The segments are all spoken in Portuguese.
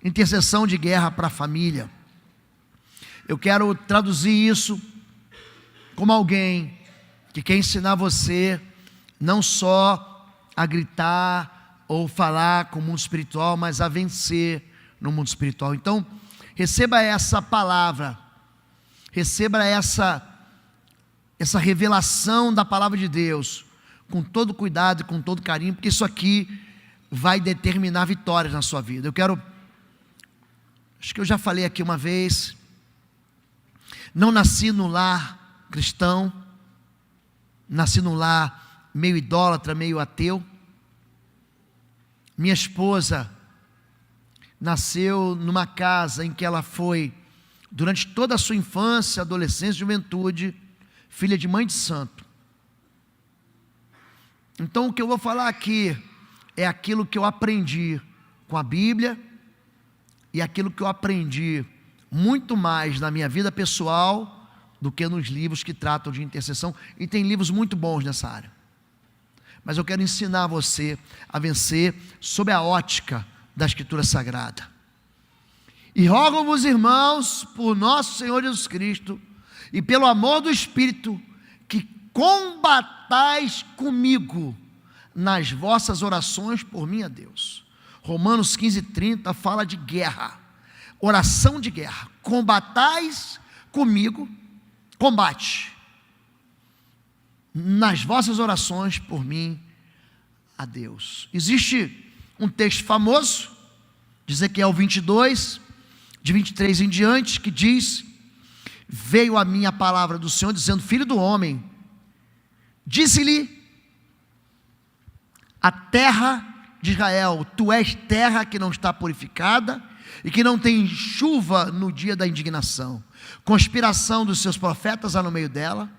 intercessão de guerra para a família. Eu quero traduzir isso como alguém que quer ensinar você não só a gritar ou falar com o mundo espiritual, mas a vencer no mundo espiritual. Então, receba essa palavra, receba essa revelação da palavra de Deus, com todo cuidado e com todo carinho, porque isso aqui vai determinar vitórias na sua vida. Acho que eu já falei aqui uma vez, não nasci no lar cristão, nasci num lar meio idólatra, meio ateu. Minha esposa nasceu numa casa em que ela foi, durante toda a sua infância, adolescência e juventude, filha de mãe de santo. Então o que eu vou falar aqui é aquilo que eu aprendi com a Bíblia e aquilo que eu aprendi muito mais na minha vida pessoal do que nos livros que tratam de intercessão, e tem livros muito bons nessa área. Mas eu quero ensinar você a vencer sob a ótica da Escritura Sagrada. E rogo-vos, irmãos, por nosso Senhor Jesus Cristo e pelo amor do Espírito, que combatais comigo nas vossas orações por mim a Deus. Romanos 15:30 fala de guerra, oração de guerra. Combatais comigo, combate nas vossas orações por mim a Deus. Existe um texto famoso de Ezequiel 22, de 23 em diante, que diz: veio a mim a palavra do Senhor, dizendo: filho do homem, disse-lhe a terra de Israel: tu és terra que não está purificada e que não tem chuva no dia da indignação. Conspiração dos seus profetas há no meio dela,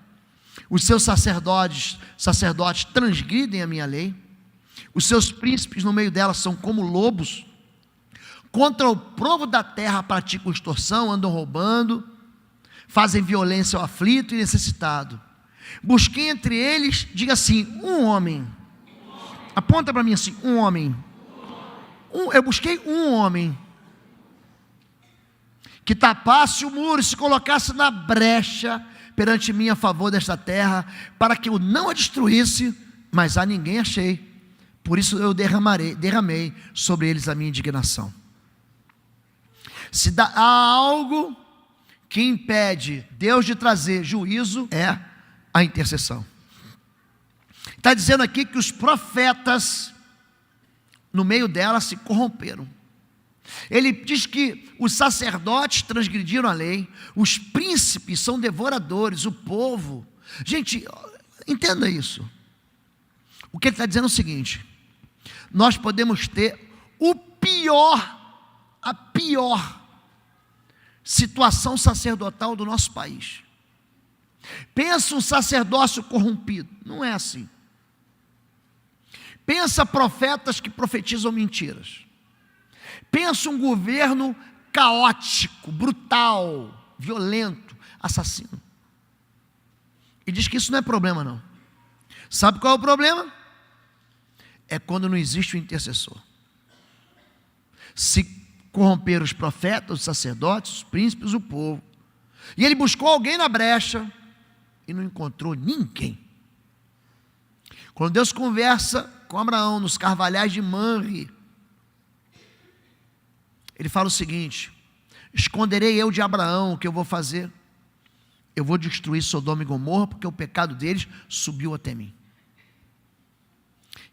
os seus sacerdotes transgridem a minha lei, os seus príncipes no meio dela são como lobos, contra o povo da terra praticam extorsão, andam roubando, fazem violência ao aflito e necessitado. Busquei entre eles, diga assim, um homem, aponta para mim assim, um homem, eu busquei um homem, que tapasse o muro e se colocasse na brecha perante mim a favor desta terra, para que eu não a destruísse, mas a ninguém achei. Por isso eu derramei sobre eles a minha indignação. Se há algo que impede Deus de trazer juízo, é a intercessão. Está dizendo aqui que os profetas, no meio dela, se corromperam. Ele diz que os sacerdotes transgrediram a lei, os príncipes são devoradores, o povo. Gente, entenda isso. O que ele está dizendo é o seguinte: nós podemos ter a pior situação sacerdotal do nosso país. Pensa um sacerdócio corrompido, não é assim. Pensa profetas que profetizam mentiras. Pensa um governo caótico, brutal, violento, assassino. E diz que isso não é problema não. Sabe qual é o problema? É quando não existe o intercessor. Se corromperam os profetas, os sacerdotes, os príncipes, o povo. E ele buscou alguém na brecha e não encontrou ninguém. Quando Deus conversa com Abraão nos carvalhais de Manre, ele fala o seguinte: esconderei eu de Abraão o que eu vou fazer? Eu vou destruir Sodoma e Gomorra, porque o pecado deles subiu até mim.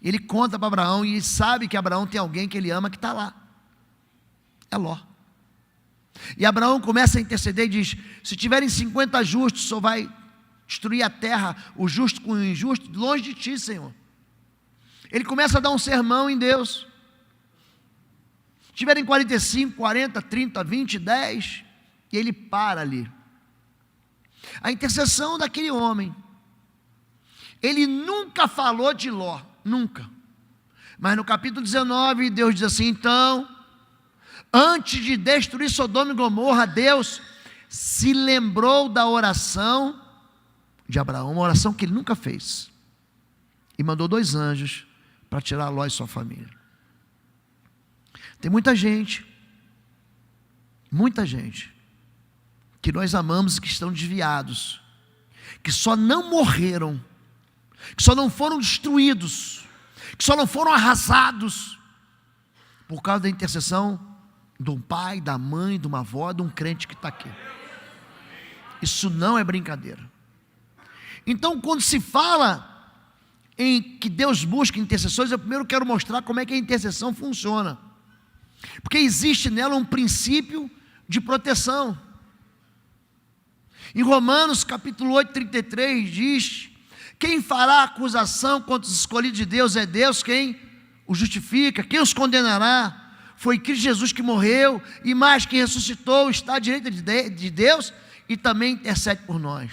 Ele conta para Abraão, e ele sabe que Abraão tem alguém que ele ama que está lá, é Ló. E Abraão começa a interceder e diz: se tiverem 50 justos, só vai destruir a terra, o justo com o injusto, longe de ti, Senhor. Ele começa a dar um sermão em Deus. Tiverem 45, 40, 30, 20, 10, e ele para ali. A intercessão daquele homem, ele nunca falou de Ló, nunca. Mas no capítulo 19, Deus diz assim: então, antes de destruir Sodoma e Gomorra, Deus se lembrou da oração de Abraão, uma oração que ele nunca fez, e mandou 2 anjos para tirar Ló e sua família. Tem muita gente muita gente que nós amamos e que estão desviados, que só não morreram, que só não foram destruídos, que só não foram arrasados por causa da intercessão de um pai, da mãe, de uma avó, de um crente que está aqui. Isso não é brincadeira. Então, quando se fala em que Deus busca intercessores, eu primeiro quero mostrar como é que a intercessão funciona, porque existe nela um princípio de proteção. Em Romanos capítulo 8, 33 diz: quem fará acusação contra os escolhidos de Deus? É Deus quem os justifica. Quem os condenará? Foi Cristo Jesus que morreu, e mais, que ressuscitou, está à direita de Deus e também intercede por nós.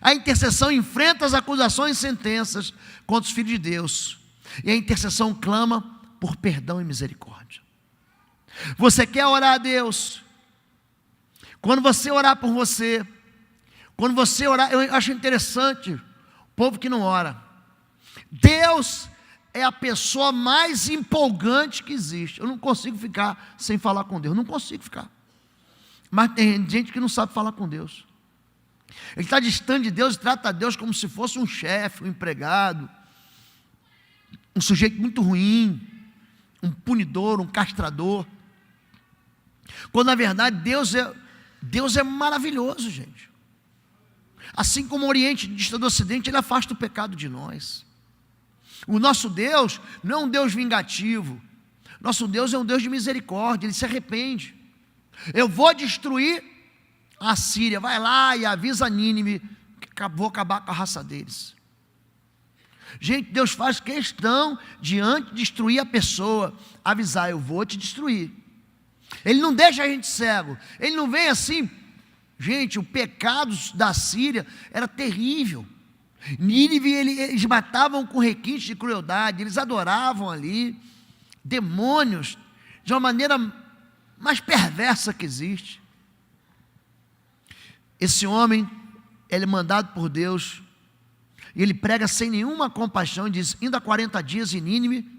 A intercessão enfrenta as acusações e sentenças contra os filhos de Deus, e a intercessão clama por perdão e misericórdia. Você quer orar a Deus? Quando você orar por você, quando você orar, eu acho interessante o povo que não ora. Deus é a pessoa mais empolgante que existe. Eu não consigo ficar sem falar com Deus, não consigo ficar. Mas tem gente que não sabe falar com Deus. Ele está distante de Deus e trata a Deus como se fosse um chefe, um empregado, um sujeito muito ruim, um punidor, um castrador. Quando na verdade Deus é maravilhoso, gente. Assim como o Oriente dista do Ocidente, Ele afasta o pecado de nós. O nosso Deus não é um Deus vingativo. Nosso Deus é um Deus de misericórdia. Ele se arrepende. Eu vou destruir a Síria. Vai lá e avisa a Nínive que vou acabar com a raça deles. Gente, Deus faz questão de, antes de destruir a pessoa, avisar: eu vou te destruir. Ele não deixa a gente cego. Ele não vem assim. Gente, o pecado da Síria era terrível. Nínive, eles matavam com requintes de crueldade. Eles adoravam ali demônios de uma maneira mais perversa que existe. Esse homem, ele é mandado por Deus, e ele prega sem nenhuma compaixão, e diz: ainda 40 dias e Nínive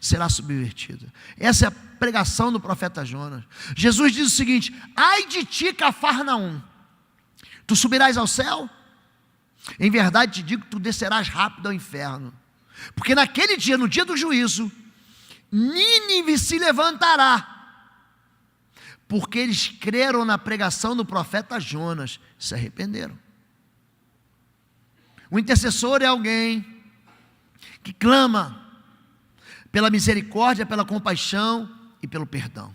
será subvertida. Essa é a pregação do profeta Jonas. Jesus diz o seguinte: ai de ti, Cafarnaum, tu subirás ao céu? Em verdade te digo que tu descerás rápido ao inferno, porque naquele dia, no dia do juízo, Nínive se levantará, porque eles creram na pregação do profeta Jonas, se arrependeram. O intercessor é alguém que clama pela misericórdia, pela compaixão e pelo perdão.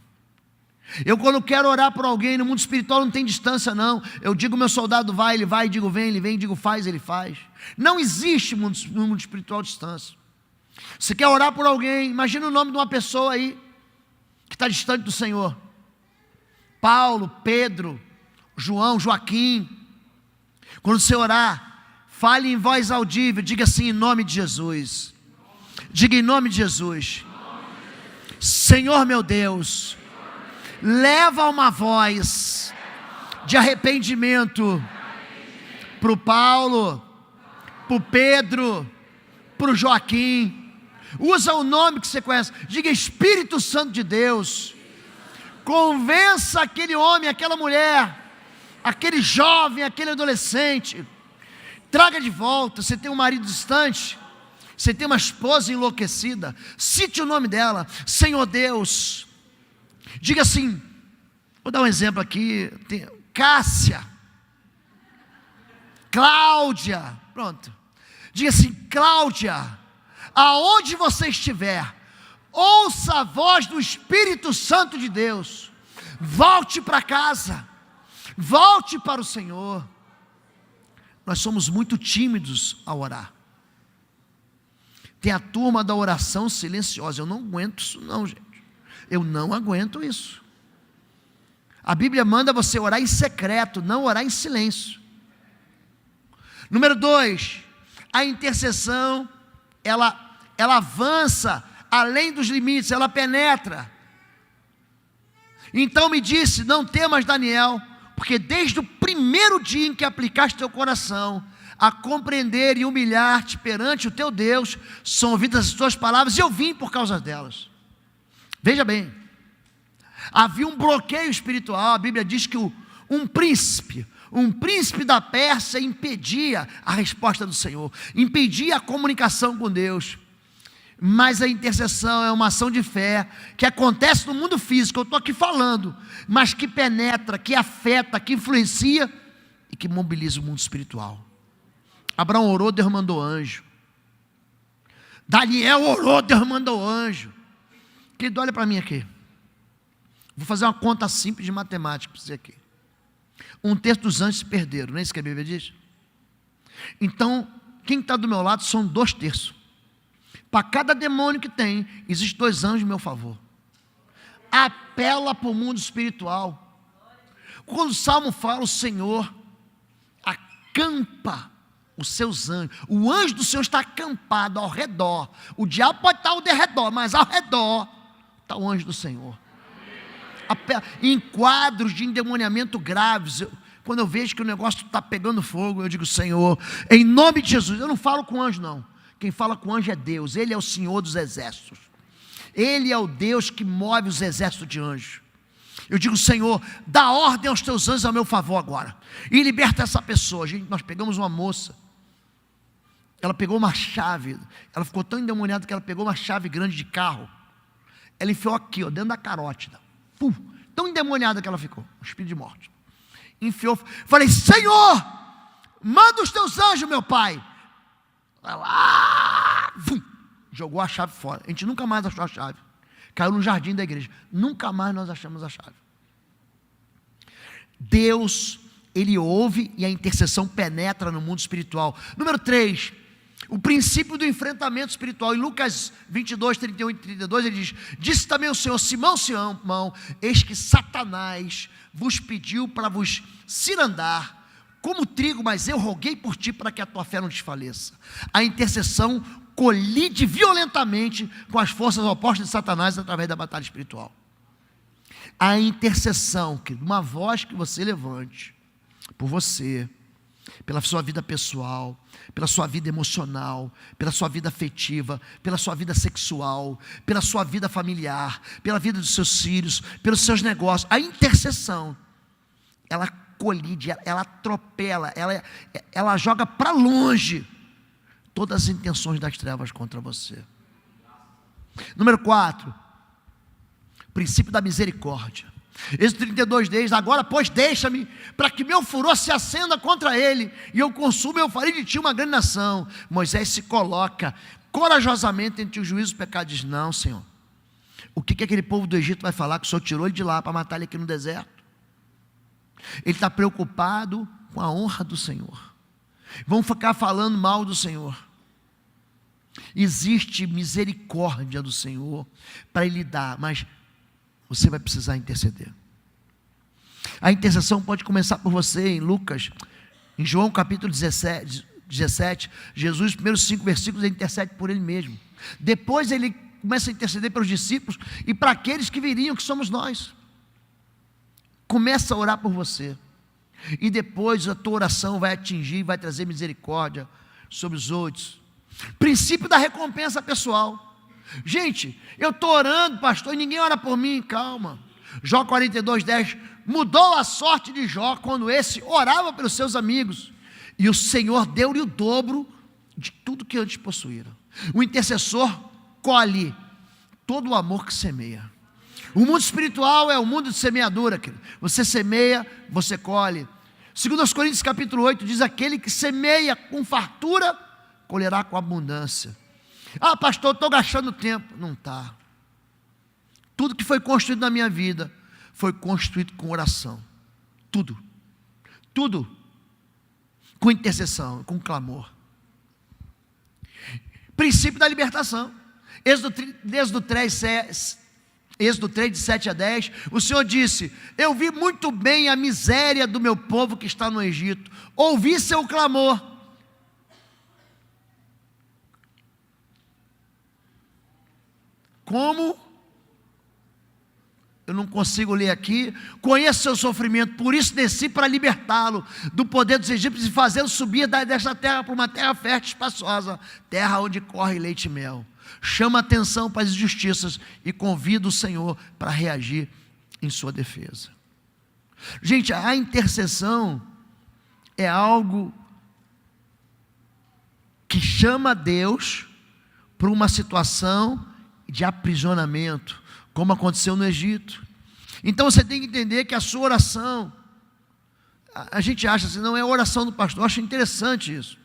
Eu, quando quero orar por alguém no mundo espiritual, não tem distância não. Eu digo: meu soldado vai, ele vai. Digo: vem, ele vem. Digo: faz, ele faz. Não existe no mundo espiritual distância. Você quer orar por alguém? Imagina o nome de uma pessoa aí que está distante do Senhor: Paulo, Pedro, João, Joaquim. Quando você orar, fale em voz audível, diga assim: em nome de Jesus. Diga: em nome de Jesus. Senhor meu Deus, leva uma voz de arrependimento para o Paulo, para o Pedro, para o Joaquim. Usa o nome que você conhece. Diga: Espírito Santo de Deus, convença aquele homem, aquela mulher, aquele jovem, aquele adolescente, traga de volta. Você tem um marido distante, você tem uma esposa enlouquecida, cite o nome dela. Senhor Deus, diga assim, vou dar um exemplo aqui, tem Cássia, Cláudia, pronto. Diga assim: Cláudia, aonde você estiver, ouça a voz do Espírito Santo de Deus, volte para casa, volte para o Senhor. Nós somos muito tímidos ao orar. Tem a turma da oração silenciosa. Eu não aguento isso não, gente. Eu não aguento isso. A Bíblia manda você orar em secreto, não orar em silêncio. Número 2, a intercessão, ela avança além dos limites, ela penetra. Então me disse: não temas, Daniel, porque desde o primeiro dia em que aplicaste teu coração a compreender e humilhar-te perante o teu Deus, são ouvidas as tuas palavras, e eu vim por causa delas. Veja bem, Havia um bloqueio espiritual. A Bíblia diz que um príncipe da Pérsia impedia a resposta do Senhor, impedia a comunicação com Deus. Mas a intercessão é uma ação de fé que acontece no mundo físico, eu estou aqui falando, mas que penetra, que afeta, que influencia e que mobiliza o mundo espiritual. Abraão orou, Deus mandou anjo. Daniel orou, Deus mandou anjo. Querido, olha para mim aqui. Vou fazer uma conta simples de matemática para você aqui. Um terço dos anjos se perderam, não é isso que a Bíblia diz? Então, quem está do meu lado são 2/3. Para cada demônio que tem, existem 2 anjos em meu favor. Apela para o mundo espiritual. Quando o Salmo fala, o Senhor acampa os seus anjos. O anjo do Senhor está acampado ao redor. O diabo pode estar ao redor, mas ao redor está o anjo do Senhor. Em quadros de endemoniamento graves, quando eu vejo que o negócio está pegando fogo, eu digo: Senhor, em nome de Jesus. Eu não falo com anjo, não. Quem fala com anjo é Deus. Ele é o Senhor dos exércitos. Ele é o Deus que move os exércitos de anjos. Eu digo: Senhor, dá ordem aos teus anjos ao meu favor agora, e liberta essa pessoa. Gente, nós pegamos uma moça, ela pegou uma chave, ela ficou tão endemoniada que ela pegou uma chave grande de carro, ela enfiou aqui, ó, dentro da carótida. Tão endemoniada que ela ficou, um espírito de morte. Enfiou, falei: Senhor, manda os teus anjos, meu pai. Ela, jogou a chave fora. A gente nunca mais achou a chave. Caiu no jardim da igreja. Nunca mais nós achamos a chave. Deus, Ele ouve e a intercessão penetra no mundo espiritual. Número 3, o princípio do enfrentamento espiritual. Em Lucas 22, 31 e 32, ele diz: disse também o Senhor: Simão, Simão, eis que Satanás vos pediu para vos cirandar como trigo, mas eu roguei por ti para que a tua fé não desfaleça. A intercessão colide violentamente com as forças opostas de Satanás através da batalha espiritual. A intercessão, que uma voz que você levante por você, pela sua vida pessoal, pela sua vida emocional, pela sua vida afetiva, pela sua vida sexual, pela sua vida familiar, pela vida dos seus filhos, pelos seus negócios. A intercessão, ela colide, ela atropela, ela joga para longe todas as intenções das trevas contra você. Número 4, princípio da misericórdia. Êxodo 32 diz: agora, pois, deixa-me, para que meu furor se acenda contra ele, e eu consumo, eu farei de ti uma grande nação. Moisés se coloca corajosamente entre o juízo e o pecado, diz: não, Senhor, o que aquele povo do Egito vai falar que o Senhor tirou ele de lá para matar ele aqui no deserto? Ele está preocupado com a honra do Senhor. Vão ficar falando mal do Senhor. Existe misericórdia do Senhor para Ele dar, mas você vai precisar interceder. A intercessão pode começar por você. Em Lucas, em João capítulo 17, Jesus, os primeiros 5 versículos, ele intercede por Ele mesmo. Depois ele começa a interceder pelos discípulos e para aqueles que viriam, que somos nós. Começa a orar por você, e depois a tua oração vai atingir, vai trazer misericórdia sobre os outros. Princípio da recompensa pessoal. Gente, eu estou orando, pastor, e ninguém ora por mim. Calma. Jó 42:10, mudou a sorte de Jó quando esse orava pelos seus amigos, e o Senhor deu-lhe o dobro de tudo que antes possuíra. O intercessor colhe todo o amor que semeia. O mundo espiritual é o mundo de semeadura, querido. Você semeia, você colhe. 2 Coríntios capítulo 8 diz: aquele que semeia com fartura, colherá com abundância. Ah, pastor, estou gastando tempo. Não está. Tudo que foi construído na minha vida foi construído com oração. Tudo com intercessão, com clamor. Princípio da libertação. Êxodo 3, de 7 a 10, o Senhor disse: eu vi muito bem a miséria do meu povo que está no Egito, ouvi seu clamor. Como? Eu não consigo ler aqui. Conheço seu sofrimento, por isso desci para libertá-lo do poder dos egípcios e fazê-lo subir desta terra para uma terra fértil e espaçosa, terra onde corre leite e mel. Chama atenção para as injustiças e convida o Senhor para reagir em sua defesa. Gente, a intercessão é algo que chama Deus para uma situação de aprisionamento, como aconteceu no Egito. Então você tem que entender que a sua oração, a gente acha assim, não é a oração do pastor, eu acho interessante isso.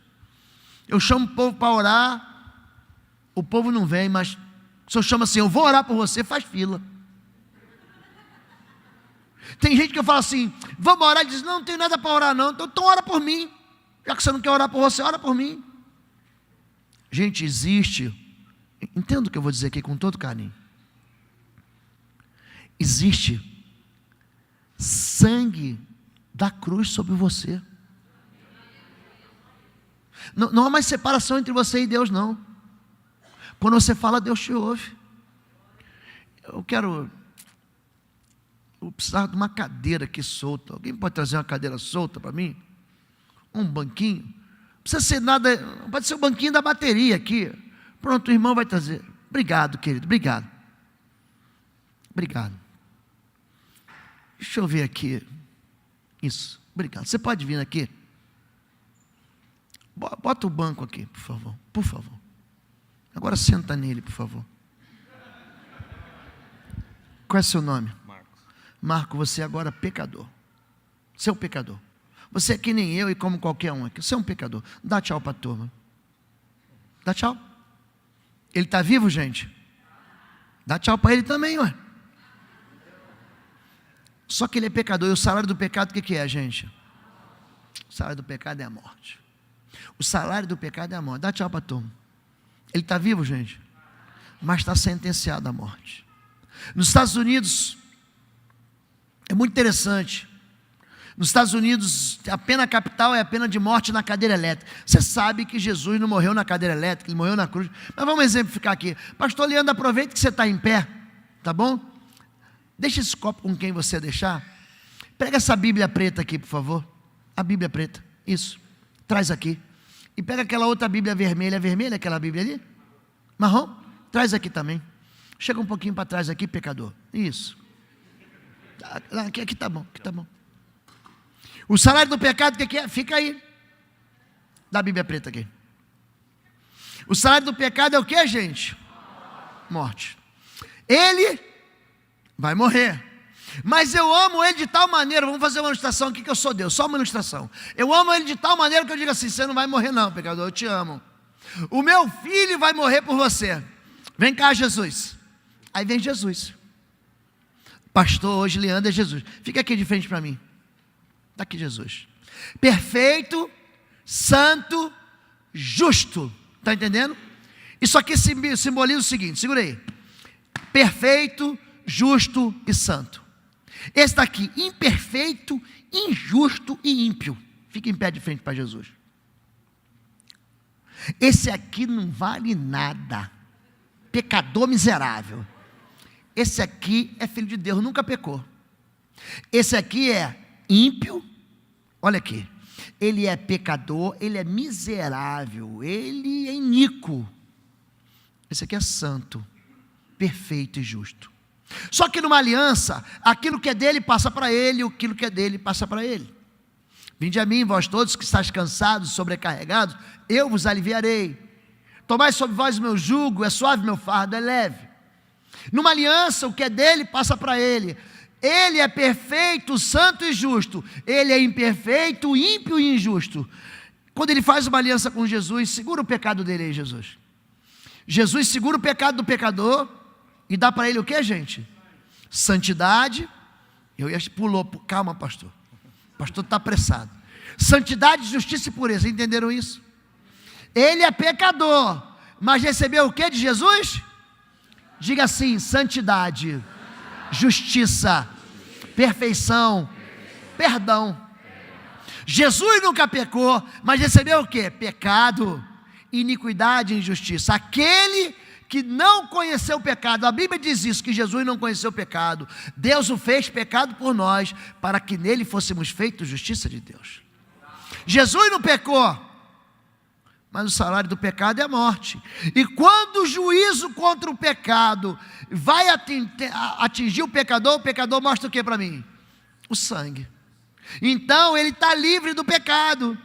Eu chamo o povo para orar, o povo não vem, mas se eu chamo assim, eu vou orar por você, faz fila. Tem gente que eu falo assim, vamos orar, e diz, não tem nada para orar não, então ora por mim, já que você não quer orar por você, ora por mim. Gente, existe, entenda o que eu vou dizer aqui com todo carinho, existe sangue da cruz sobre você. Não há mais separação entre você e Deus, não. Quando você fala, Deus te ouve. Eu precisava de uma cadeira aqui solta. Alguém pode trazer uma cadeira solta para mim? Um banquinho? Não precisa ser nada, pode ser o banquinho da bateria aqui. Pronto, o irmão vai trazer. Obrigado, querido, obrigado. Obrigado. Deixa eu ver aqui. Isso, obrigado. Você pode vir aqui? Bota o banco aqui, por favor. Por favor. Agora senta nele, por favor. Qual é o seu nome? Marco, você agora é pecador. Você é um pecador. Você é que nem eu e como qualquer um aqui. Você é um pecador. Dá tchau para a turma. Dá tchau. Ele está vivo, gente? Dá tchau para ele também, ué. Só que ele é pecador. E o salário do pecado, o que é, gente? O salário do pecado é a morte. O salário do pecado é a morte. Dá tchau para a turma. Ele está vivo, gente? Mas está sentenciado à morte. Nos Estados Unidos, é muito interessante. Nos Estados Unidos, a pena capital é a pena de morte na cadeira elétrica. Você sabe que Jesus não morreu na cadeira elétrica, ele morreu na cruz. Mas vamos exemplificar aqui. Pastor Leandro, aproveita que você está em pé, tá bom? Deixa esse copo com quem você deixar. Pega essa Bíblia preta aqui, por favor. A Bíblia preta, isso. Traz aqui. E pega aquela outra Bíblia vermelha. Vermelha aquela Bíblia ali? Marrom? Traz aqui também. Chega um pouquinho para trás aqui, pecador. Isso. Aqui tá bom, aqui tá bom. O salário do pecado, o que é? Fica aí. Dá a Bíblia preta aqui. O salário do pecado é o que, gente? Morte. Ele vai morrer. Mas eu amo ele de tal maneira, vamos fazer uma ilustração aqui que eu sou Deus, só uma ilustração. Eu amo ele de tal maneira que eu digo assim, você não vai morrer não, pecador, eu te amo. O meu filho vai morrer por você. Vem cá, Jesus. Aí vem Jesus. Pastor, hoje Leandro é Jesus. Fica aqui de frente para mim. Está aqui Jesus. Perfeito, santo, justo. Está entendendo? Isso aqui simboliza o seguinte, segura aí. Perfeito, justo e santo. Esse daqui, imperfeito, injusto e ímpio. Fica em pé de frente para Jesus. Esse aqui não vale nada. Pecador miserável. Esse aqui é filho de Deus, nunca pecou. Esse aqui é ímpio. Olha aqui. Ele é pecador, ele é miserável, ele é iníquo. Esse aqui é santo, perfeito e justo. Só que numa aliança, aquilo que é dele passa para ele, aquilo que é dele passa para ele. Vinde a mim, vós todos que estáis cansados, sobrecarregados, eu vos aliviarei. Tomai sobre vós o meu jugo, é suave meu fardo, é leve. Numa aliança, o que é dele passa para ele. Ele é perfeito, santo e justo. Ele é imperfeito, ímpio e injusto. Quando ele faz uma aliança com Jesus, segura o pecado dele aí, Jesus. Jesus segura o pecado do pecador e dá para ele o que, gente? Santidade. Pulou, calma, pastor. O pastor está apressado. Santidade, justiça e pureza, entenderam isso? Ele é pecador, mas recebeu o que de Jesus? Diga assim: santidade, justiça, perfeição, perdão. Jesus nunca pecou, mas recebeu o que? Pecado, iniquidade e injustiça. Aquele que não conheceu o pecado, a Bíblia diz isso, que Jesus não conheceu o pecado, Deus o fez pecado por nós, para que nele fôssemos feitos justiça de Deus. Jesus não pecou, mas o salário do pecado é a morte. E quando o juízo contra o pecado vai atingir o pecador mostra o que para mim? O sangue. Então ele está livre do pecado.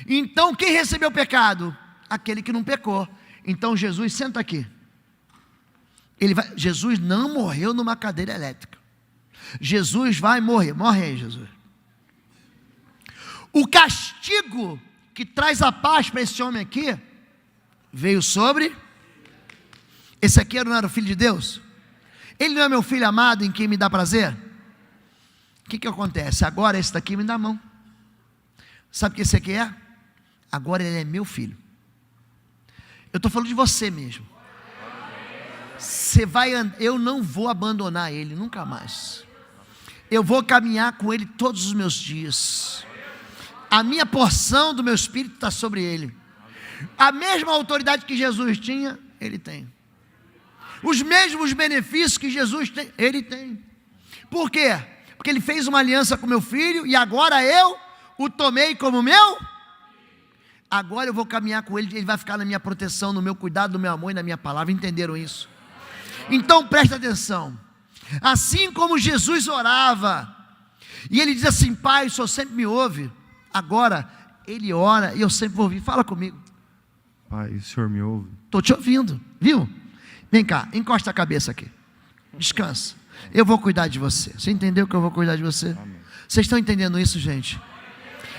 Então quem recebeu o pecado? Aquele que não pecou. Então Jesus, senta aqui. Jesus não morreu numa cadeira elétrica. Jesus vai morrer. Morre aí, Jesus. O castigo que traz a paz para esse homem aqui veio sobre. Esse aqui não era o filho de Deus? Ele não é meu filho amado em quem me dá prazer? O que acontece? Agora esse daqui me dá a mão. Sabe o que esse aqui é? Agora ele é meu filho. Eu estou falando de você mesmo. Eu não vou abandonar ele nunca mais. Eu vou caminhar com ele todos os meus dias. A minha porção do meu espírito está sobre ele. A mesma autoridade que Jesus tinha, ele tem. Os mesmos benefícios que Jesus tem, ele tem. Por quê? Porque ele fez uma aliança com meu filho e agora eu o tomei como meu. Agora eu vou caminhar com ele, ele vai ficar na minha proteção, no meu cuidado, no meu amor e na minha palavra. Entenderam isso? Então presta atenção. Assim como Jesus orava, e ele diz assim: Pai, o Senhor sempre me ouve. Agora ele ora e eu sempre vou ouvir. Fala comigo. Pai, o Senhor me ouve? Estou te ouvindo, viu? Vem cá, encosta a cabeça aqui. Descansa. Eu vou cuidar de você. Você entendeu que eu vou cuidar de você? Amém. Vocês estão entendendo isso, gente?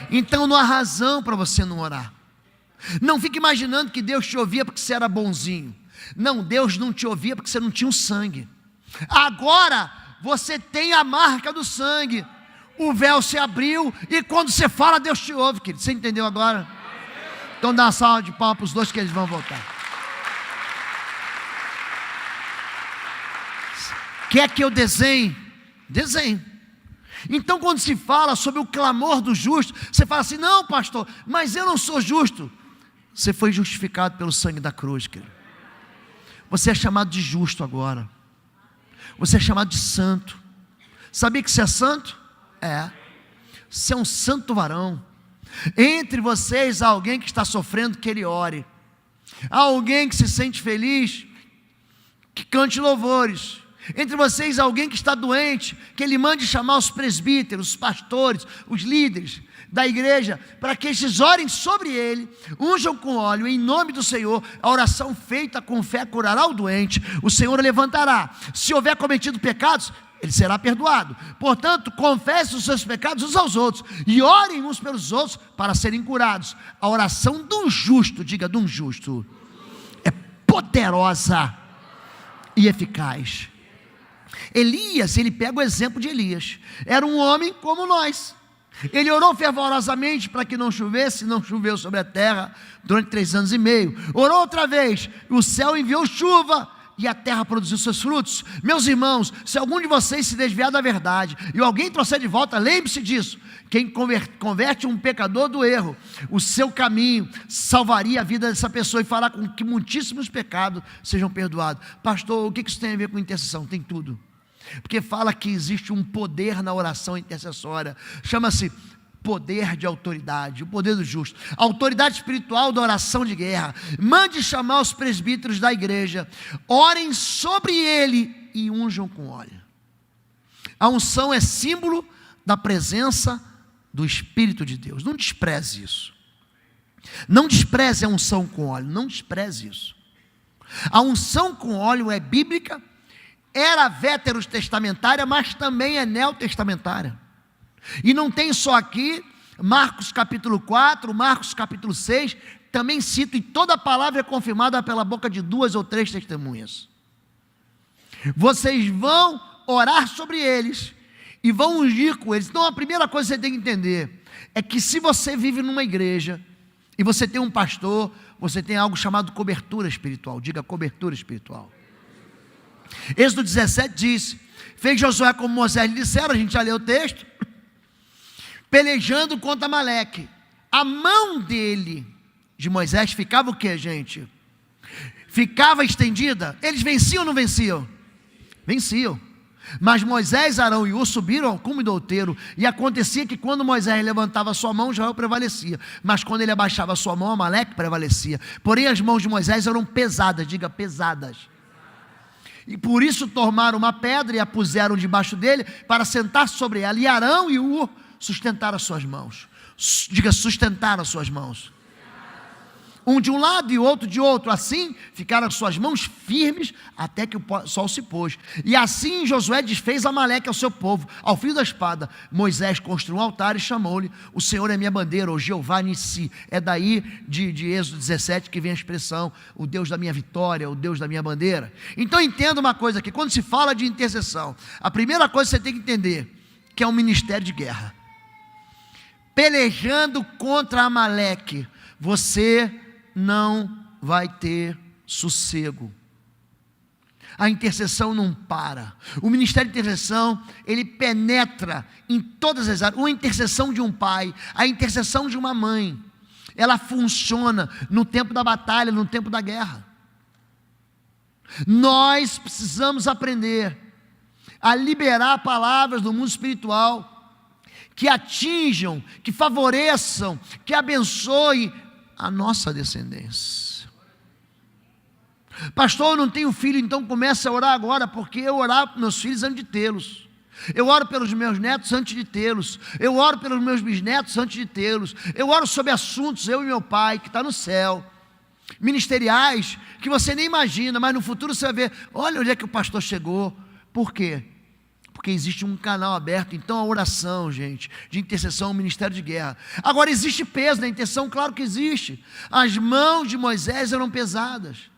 Então não há razão para você não orar. Não fique imaginando que Deus te ouvia porque você era bonzinho. Não, Deus não te ouvia porque você não tinha o sangue. Agora você tem a marca do sangue. O véu se abriu e quando você fala, Deus te ouve, querido. Você entendeu agora? Então dá uma salva de palmas para os dois que eles vão voltar. Quer que eu desenhe? Desenhe. Então quando se fala sobre o clamor do justo, você fala assim: não, pastor, mas eu não sou justo. Você foi justificado pelo sangue da cruz, querido. Você é chamado de justo agora. Você é chamado de santo. Sabia que você é santo? É. Você é um santo varão. Entre vocês há alguém que está sofrendo, que ele ore. Há alguém que se sente feliz, que cante louvores. Entre vocês há alguém que está doente, que ele mande chamar os presbíteros, os pastores, os líderes da igreja, para que estes orem sobre ele, unjam com óleo, em nome do Senhor. A oração feita com fé curará o doente, o Senhor o levantará. Se houver cometido pecados, ele será perdoado. Portanto, confesse os seus pecados uns aos outros, e orem uns pelos outros, para serem curados. A oração de um justo, diga, de um justo, é poderosa e eficaz. Elias, ele pega o exemplo de Elias. Era um homem como nós. Ele orou fervorosamente para que não chovesse, não choveu sobre a terra durante 3 anos e meio. Orou outra vez, o céu enviou chuva e a terra produziu seus frutos. Meus irmãos, se algum de vocês se desviar da verdade e alguém trouxer de volta, lembre-se disso: quem converte um pecador do erro, o seu caminho salvaria a vida dessa pessoa e fará com que muitíssimos pecados sejam perdoados. Pastor, o que isso tem a ver com intercessão? Tem tudo. Porque fala que existe um poder na oração intercessória, chama-se poder de autoridade, o poder do justo, a autoridade espiritual da oração de guerra. Mande chamar os presbíteros da igreja, orem sobre ele e unjam com óleo. A unção é símbolo da presença do Espírito de Deus. Não despreze isso. Não despreze a unção com óleo, não despreze isso. A unção com óleo é bíblica, era veterotestamentária, mas também é neotestamentária. E não tem só aqui, Marcos capítulo 4, Marcos capítulo 6, também cito, e toda a palavra é confirmada pela boca de 2 ou 3 testemunhas. Vocês vão orar sobre eles e vão ungir com eles. Então a primeira coisa que você tem que entender é que se você vive numa igreja e você tem um pastor, você tem algo chamado cobertura espiritual. Diga, cobertura espiritual. Êxodo 17 diz: fez Josué como Moisés lhe dissera, a gente já leu o texto, pelejando contra Amaleque. A mão dele, de Moisés, ficava o que, gente? Ficava estendida. Eles venciam ou não venciam? Venciam. Mas Moisés, Arão e Hur subiram ao cume do outeiro, e acontecia que quando Moisés levantava a sua mão, Israel prevalecia, mas quando ele abaixava a sua mão, Amaleque prevalecia. Porém as mãos de Moisés eram pesadas, diga pesadas, e por isso tomaram uma pedra e a puseram debaixo dele, para sentar sobre ela, e Arão e Hur sustentaram as suas mãos, diga sustentaram as suas mãos, um de um lado e o outro de outro, assim ficaram as suas mãos firmes, até que o sol se pôs. E assim Josué desfez Amaleque ao seu povo, ao fio da espada. Moisés construiu um altar e chamou-lhe: o Senhor é minha bandeira, ou Jeová Nissi. É daí de Êxodo 17 que vem a expressão, o Deus da minha vitória, o Deus da minha bandeira. Então entenda uma coisa aqui, quando se fala de intercessão, a primeira coisa que você tem que entender, que é um ministério de guerra. Pelejando contra Amaleque, você não vai ter sossego. A intercessão não para. O ministério de intercessão, ele penetra em todas as áreas. A intercessão de um pai, a intercessão de uma mãe, ela funciona no tempo da batalha, no tempo da guerra. Nós precisamos aprender a liberar palavras do mundo espiritual que atinjam, que favoreçam, que abençoem a nossa descendência. Pastor, eu não tenho filho, então comece a orar agora, porque eu orar para meus filhos antes de tê-los. Eu oro pelos meus netos antes de tê-los. Eu oro pelos meus bisnetos antes de tê-los. Eu oro sobre assuntos, eu e meu pai, que está no céu, ministeriais, que você nem imagina, mas no futuro você vai ver, olha onde é que o pastor chegou. Por quê? Porque existe um canal aberto. Então a oração, gente, de intercessão é um ministério de guerra. Agora existe peso na intercessão? Claro que existe. As mãos de Moisés eram pesadas,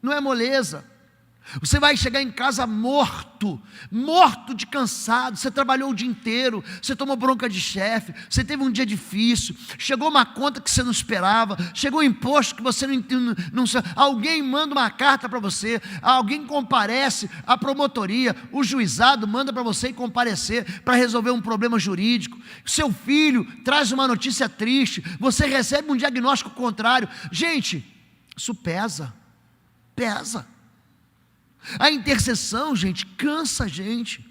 não é moleza. Você vai chegar em casa morto de cansado, você trabalhou o dia inteiro, você tomou bronca de chefe, você teve um dia difícil, chegou uma conta que você não esperava, chegou um imposto que você não alguém manda uma carta para você, alguém comparece, a promotoria, o juizado manda para você ir comparecer para resolver um problema jurídico, seu filho traz uma notícia triste, você recebe um diagnóstico contrário. Gente, isso pesa. A intercessão, gente, cansa a gente.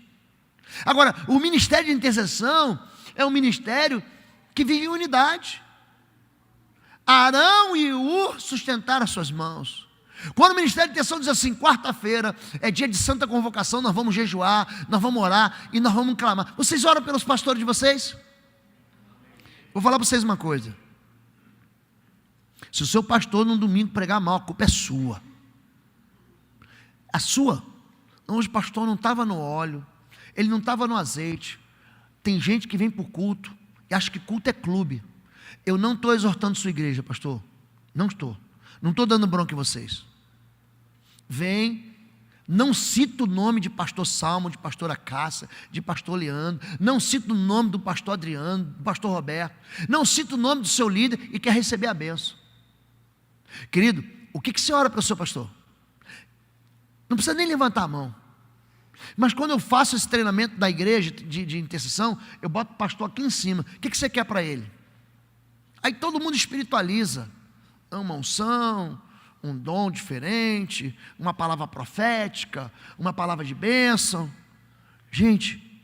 Agora, o ministério de intercessão é um ministério que vive em unidade. Arão e Hur sustentaram as suas mãos. Quando o ministério de intercessão diz assim, quarta-feira é dia de santa convocação, nós vamos jejuar, nós vamos orar e nós vamos clamar. Vocês oram pelos pastores de vocês? Vou falar para vocês uma coisa. Se o seu pastor no domingo pregar mal, a culpa é sua. A sua? Não, hoje o pastor não estava no óleo, ele não estava no azeite. Tem gente que vem para o culto e acha que culto é clube. Eu não estou exortando sua igreja, pastor. Não estou dando bronca em vocês. Vem, não cito o nome de pastor Salmo, de pastora Cássia, de pastor Leandro, não cito o nome do pastor Adriano, do pastor Roberto, não cito o nome do seu líder e quer receber a bênção. Querido, o que você ora para o seu pastor? Não precisa nem levantar a mão. Mas quando eu faço esse treinamento da igreja de intercessão, eu boto o pastor aqui em cima. O que você quer para ele? Aí todo mundo espiritualiza. Uma unção, um dom diferente, uma palavra profética, uma palavra de bênção. Gente,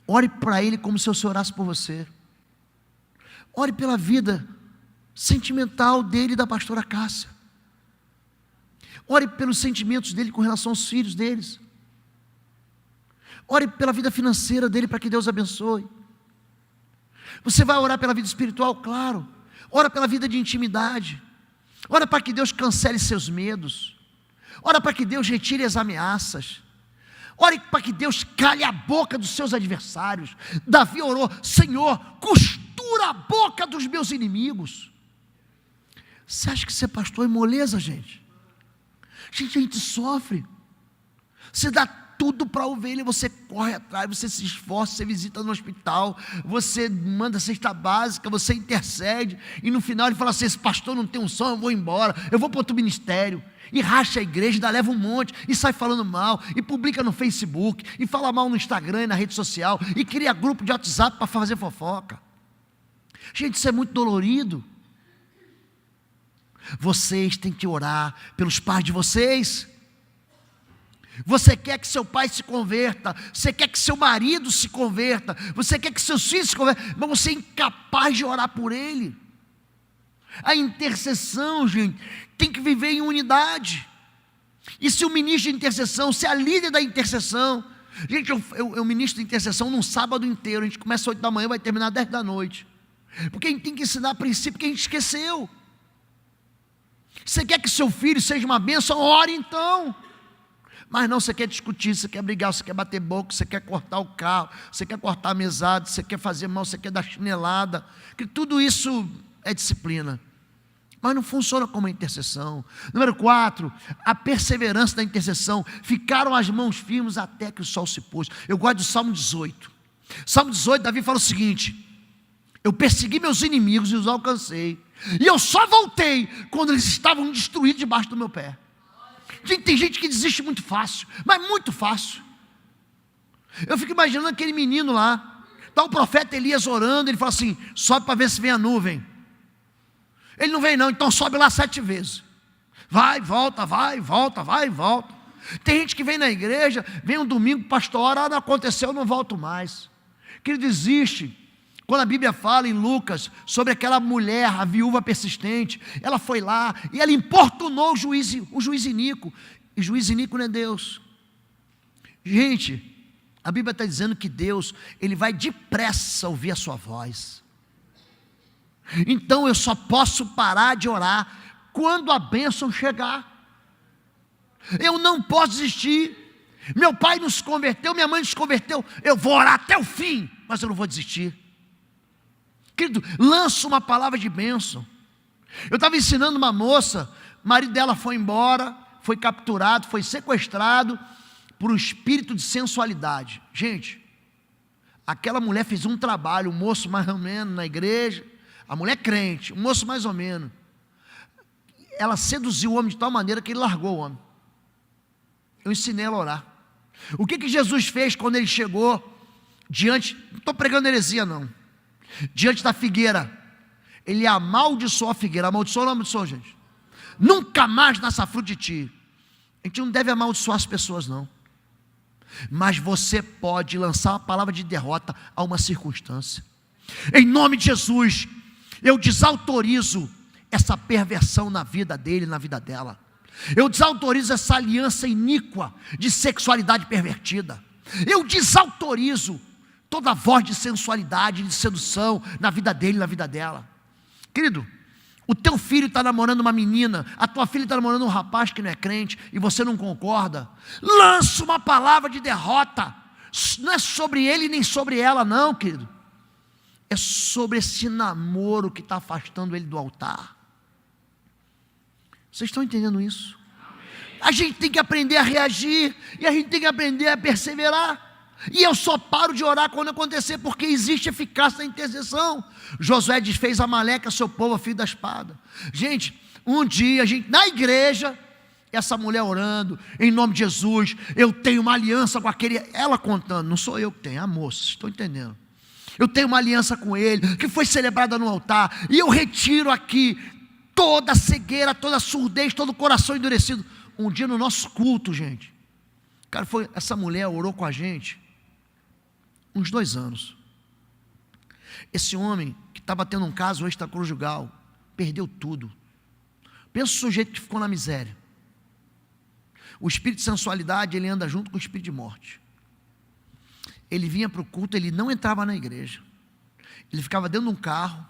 ore para ele como se eu orasse por você. Ore pela vida sentimental dele e da pastora Cássia. Ore pelos sentimentos dele com relação aos filhos deles. Ore pela vida financeira dele para que Deus abençoe. Você vai orar pela vida espiritual? Claro. Ora pela vida de intimidade. Ora para que Deus cancele seus medos. Ora para que Deus retire as ameaças. Ore para que Deus calhe a boca dos seus adversários. Davi orou: Senhor, costura a boca dos meus inimigos. Você acha que ser pastor é moleza, gente? Gente, a gente sofre. Você dá tudo para a ovelha, você corre atrás, você se esforça, você visita no hospital, você manda cesta básica, você intercede, e no final ele fala assim: esse pastor não tem unção, eu vou embora, eu vou para outro ministério, e racha a igreja, ainda leva um monte, e sai falando mal, e publica no Facebook, e fala mal no Instagram e na rede social, e cria grupo de WhatsApp para fazer fofoca. Gente, isso é muito dolorido. Vocês têm que orar pelos pais de vocês. Você quer que seu pai se converta, você quer que seu marido se converta, você quer que seus filhos se convertam, mas você é incapaz de orar por ele. A intercessão, gente, tem que viver em unidade. E se o ministro de intercessão, se a líder da intercessão, gente, eu ministro de intercessão num sábado inteiro, a gente começa às 8 da manhã, vai terminar às 10 da noite, porque a gente tem que ensinar princípio que a gente esqueceu. Você quer que seu filho seja uma bênção? Ore então. Mas não, você quer discutir, você quer brigar, você quer bater boca, você quer cortar o carro, você quer cortar a mesada, você quer fazer mal, você quer dar chinelada, que tudo isso é disciplina, mas não funciona como a intercessão. Número 4, a perseverança da intercessão. Ficaram as mãos firmes até que o sol se pôs. Eu gosto do Salmo 18. Salmo 18, Davi fala o seguinte: eu persegui meus inimigos e os alcancei, e eu só voltei quando eles estavam destruídos debaixo do meu pé. Tem gente que desiste muito fácil, mas muito fácil. Eu fico imaginando aquele menino lá, está o profeta Elias orando, ele fala assim: sobe para ver se vem a nuvem. Ele não vem não, então sobe lá 7 vezes. Vai, volta, vai, volta, vai, volta. Tem gente que vem na igreja, vem um domingo, pastor, ora, não aconteceu, eu não volto mais. Querido, existe. Quando a Bíblia fala em Lucas sobre aquela mulher, a viúva persistente, ela foi lá e ela importunou o juiz iníquo. E juiz iníquo não é Deus. Gente, a Bíblia está dizendo que Deus, Ele vai depressa ouvir a sua voz. Então eu só posso parar de orar quando a bênção chegar. Eu não posso desistir. Meu pai nos converteu, minha mãe nos converteu, eu vou orar até o fim, mas eu não vou desistir. Querido, lança uma palavra de bênção. Eu estava ensinando uma moça, o marido dela foi embora, foi capturado, foi sequestrado por um espírito de sensualidade. Gente, aquela mulher fez um trabalho, o moço mais ou menos na igreja, a mulher crente, o moço mais ou menos. Ela seduziu o homem de tal maneira que ele largou o homem. Eu ensinei ela a orar. O que Jesus fez quando ele chegou diante, não estou pregando heresia não, diante da figueira? Ele amaldiçoou a figueira. Amaldiçoou ou não amaldiçoou, gente? Nunca mais nasça fruto de ti. A gente não deve amaldiçoar as pessoas não, mas você pode lançar uma palavra de derrota a uma circunstância. Em nome de Jesus, eu desautorizo essa perversão na vida dele, na vida dela. Eu desautorizo essa aliança iníqua de sexualidade pervertida. Eu desautorizo toda voz de sensualidade, de sedução na vida dele, na vida dela. Querido, o teu filho está namorando uma menina, a tua filha está namorando um rapaz que não é crente e você não concorda, lança uma palavra de derrota. Não é sobre ele nem sobre ela não, querido. É sobre esse namoro que está afastando ele do altar. Vocês estão entendendo isso? A gente tem que aprender a reagir, e a gente tem que aprender a perseverar. E eu só paro de orar quando acontecer, porque existe eficácia na intercessão. Josué desfez Amaleque, seu povo, a fio da espada. Gente, um dia, na igreja, essa mulher orando, em nome de Jesus, eu tenho uma aliança com aquele, ela contando, não sou eu que tenho, é a moça, estou entendendo. Eu tenho uma aliança com ele, que foi celebrada no altar, e eu retiro aqui toda a cegueira, toda a surdez, todo o coração endurecido. Um dia no nosso culto, gente, cara, essa mulher orou com a gente uns 2 anos. Esse homem que estava tendo um caso extraconjugal, perdeu tudo. Pensa o sujeito que ficou na miséria. O espírito de sensualidade, ele anda junto com o espírito de morte. Ele vinha para o culto, ele não entrava na igreja. Ele ficava dentro de um carro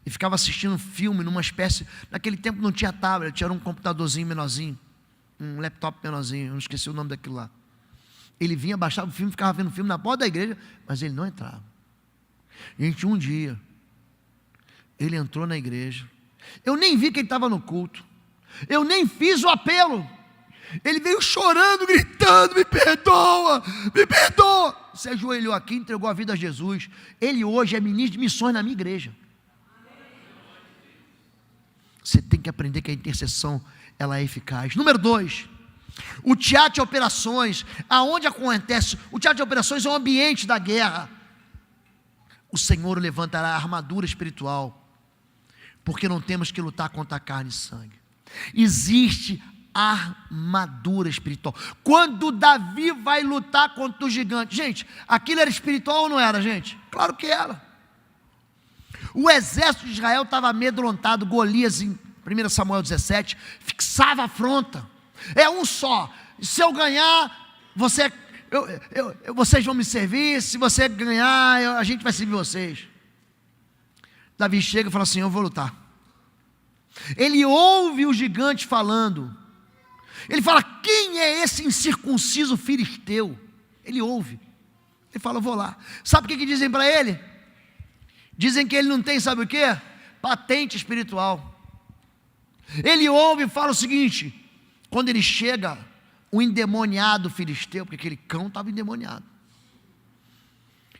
e ficava assistindo filme numa espécie, naquele tempo não tinha tablet, era um computadorzinho menorzinho, um laptop menorzinho, eu não esqueci o nome daquilo lá. Ele vinha, baixava o filme, ficava vendo o filme na porta da igreja, mas ele não entrava. Gente, um dia ele entrou na igreja, eu nem vi que ele estava no culto, eu nem fiz o apelo. Ele veio chorando, gritando: me perdoa, me perdoa. Se ajoelhou aqui, entregou a vida a Jesus. Ele hoje é ministro de missões na minha igreja. Você tem que aprender que a intercessão, ela é eficaz. Número 2, o teatro de operações. Aonde acontece? O teatro de operações é o ambiente da guerra. O Senhor levantará a armadura espiritual, porque não temos que lutar contra a carne e sangue. Existe armadura espiritual. Quando Davi vai lutar contra o gigante, gente, aquilo era espiritual ou não era, gente? Claro que era. O exército de Israel estava amedrontado. Golias, em 1 Samuel 17, fixava a afronta. É um só. Se eu ganhar, vocês vão me servir. Se você ganhar, a gente vai servir vocês. Davi chega e fala assim: eu vou lutar. Ele ouve o gigante falando. Ele fala: quem é esse incircunciso filisteu? Ele ouve. Ele fala: eu vou lá. Sabe o que dizem para ele? Dizem que ele não tem, sabe o quê? Patente espiritual. Ele ouve e fala o seguinte: quando ele chega, o endemoniado filisteu, porque aquele cão estava endemoniado,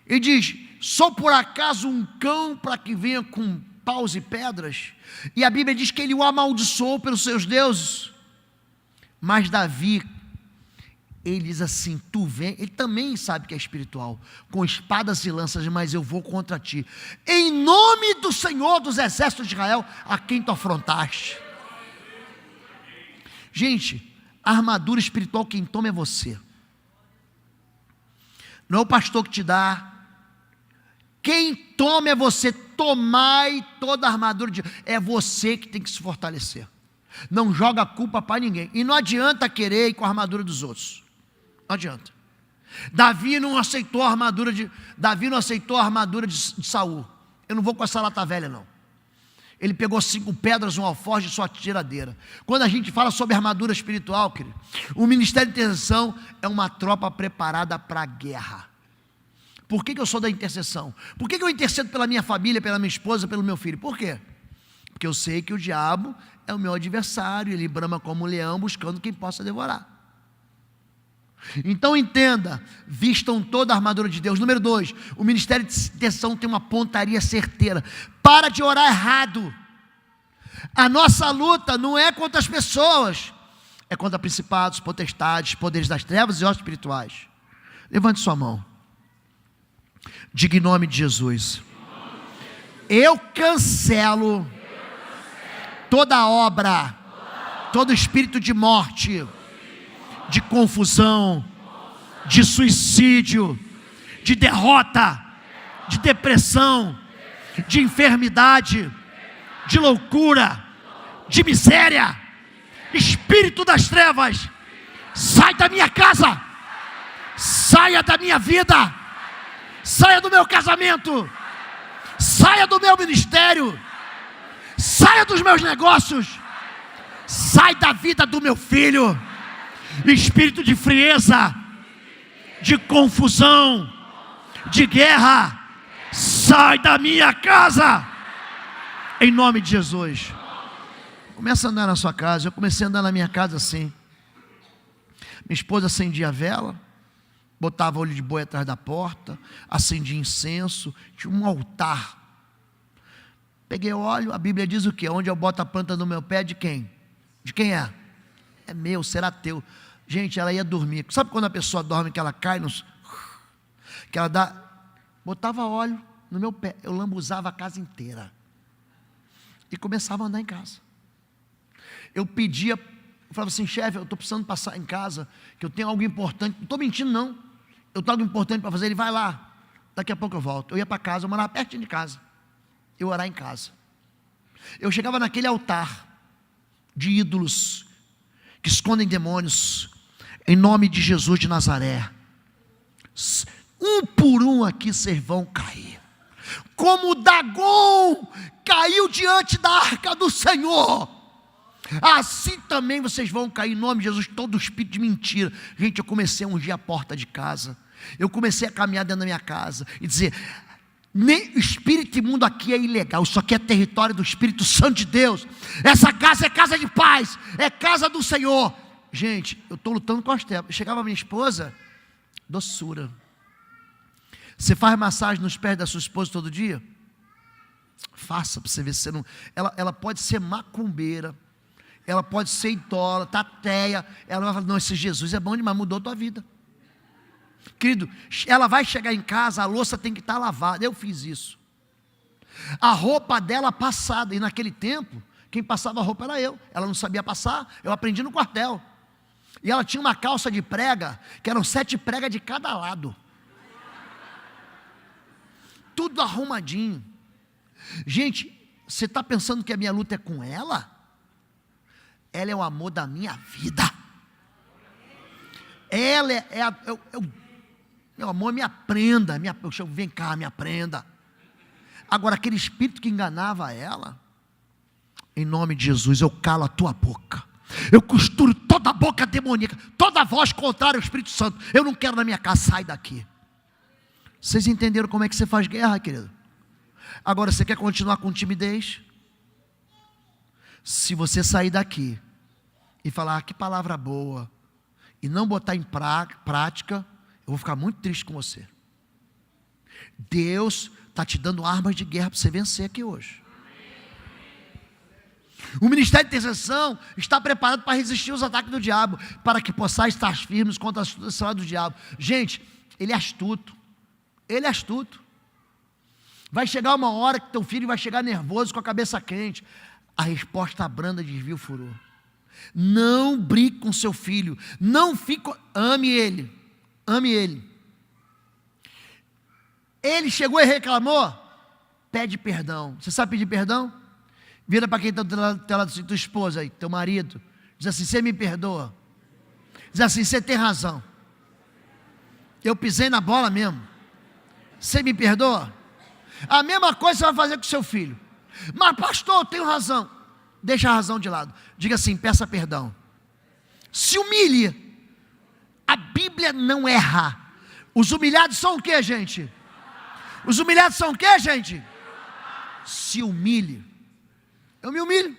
ele diz: sou por acaso um cão para que venha com paus e pedras? E a Bíblia diz que ele o amaldiçoou pelos seus deuses. Mas Davi, ele diz assim: tu vem, ele também sabe que é espiritual, com espadas e lanças, mas eu vou contra ti, em nome do Senhor dos exércitos de Israel, a quem tu afrontaste. Gente, a armadura espiritual quem toma é você, não é o pastor que te dá. Quem toma é você. Tomai toda a armadura de... É você que tem que se fortalecer. Não joga a culpa para ninguém. E não adianta querer ir com a armadura dos outros. Não adianta. Davi não aceitou a armadura de Saul. Eu não vou com essa lata velha, não. Ele pegou 5 pedras, um alforje e sua tiradeira. Quando a gente fala sobre armadura espiritual, querido, o ministério de intercessão é uma tropa preparada para a guerra. Por que eu sou da intercessão? Por que eu intercedo pela minha família, pela minha esposa, pelo meu filho? Por quê? Porque eu sei que o diabo é o meu adversário, ele brama como um leão buscando quem possa devorar. Então entenda, vistam toda a armadura de Deus. Número 2, o ministério de intercessão tem uma pontaria certeira. Para de orar errado. A nossa luta não é contra as pessoas, é contra principados, potestades, poderes das trevas e hostes espirituais. Levante sua mão. Diga em nome de Jesus: eu cancelo toda obra, todo espírito de morte, de confusão, de suicídio, de derrota, de depressão, de enfermidade, de loucura, de miséria. Espírito das trevas, sai da minha casa, saia da minha vida, saia do meu casamento, saia do meu ministério, saia dos meus negócios, sai da vida do meu filho. Espírito de frieza, de confusão, de guerra, sai da minha casa, em nome de Jesus. Começa a andar na sua casa. Eu comecei a andar na minha casa assim. Minha esposa acendia a vela, botava olho de boi atrás da porta, acendia incenso, tinha um altar. Peguei óleo, a Bíblia diz o quê? Onde eu boto a planta do meu pé, de quem? De quem é? É meu, será teu. Gente, ela ia dormir. Sabe quando a pessoa dorme que ela cai nos... que ela dá... Botava óleo no meu pé, eu lambuzava a casa inteira. E começava a andar em casa. Eu pedia, eu falava assim: chefe, eu estou precisando passar em casa, que eu tenho algo importante. Não estou mentindo não, eu tenho algo importante para fazer. Ele: vai lá, daqui a pouco eu volto. Eu ia para casa, eu morava pertinho de casa, eu orar em casa. Eu chegava naquele altar de ídolos que escondem demônios, em nome de Jesus de Nazaré, um por um aqui vocês vão cair, como Dagon caiu diante da arca do Senhor, assim também vocês vão cair em nome de Jesus. Todo espírito de mentira. Gente, eu comecei a ungir a porta de casa, eu comecei a caminhar dentro da minha casa e dizer: nem espírito imundo aqui é ilegal, isso aqui é território do Espírito Santo de Deus. Essa casa é casa de paz, é casa do Senhor. Gente, eu estou lutando com as trevas. Chegava minha esposa, doçura. Você faz massagem nos pés da sua esposa todo dia? Faça para você ver se você não... Ela pode ser macumbeira, ela pode ser idólatra, ateia. Ela vai falar: não, esse Jesus é bom demais, mudou a tua vida. Querido, ela vai chegar em casa, a louça tem que estar lavada. Eu fiz isso. A roupa dela passada. E naquele tempo, Quem passava a roupa era eu. Ela não sabia passar, eu aprendi no quartel. E ela tinha uma calça de prega, que eram 7 pregas de cada lado. Tudo arrumadinho. Gente, você está pensando que a minha luta é com ela? Ela é o amor da minha vida. Ela meu amor, me aprenda. Vem cá, me aprenda. Agora, aquele espírito que enganava ela, em nome de Jesus, eu calo a tua boca. Eu costuro toda a boca demoníaca, toda a voz contrária ao Espírito Santo. Eu não quero na minha casa, sai daqui. Vocês entenderam como é que você faz guerra, querido? Agora, você quer continuar com timidez? Se você sair daqui e falar, que palavra boa, e não botar em prática, eu vou ficar muito triste com você. Deus está te dando armas de guerra para você vencer aqui hoje. O ministério de intercessão está preparado para resistir aos ataques do diabo, para que possais estar firmes contra a astucia do diabo. Gente, ele é astuto. Ele é astuto. Vai chegar uma hora que teu filho vai chegar nervoso, com a cabeça quente. A resposta branda desvia o furor. Não brigue com seu filho. Não fique. Ame ele. Ame ele. Ele chegou e reclamou. Pede perdão. Você sabe pedir perdão? Vira para quem está do lado da tua esposa aí, teu marido. Diz assim, você me perdoa. Diz assim, você tem razão. Eu pisei na bola mesmo. Você me perdoa? A mesma coisa você vai fazer com seu filho. Mas pastor, eu tenho razão. Deixa a razão de lado. Diga assim, peça perdão. Se humilhe. A Bíblia não erra. Os humilhados são o que, gente? Os humilhados são o que, gente? Se humilhe. Eu me humilho.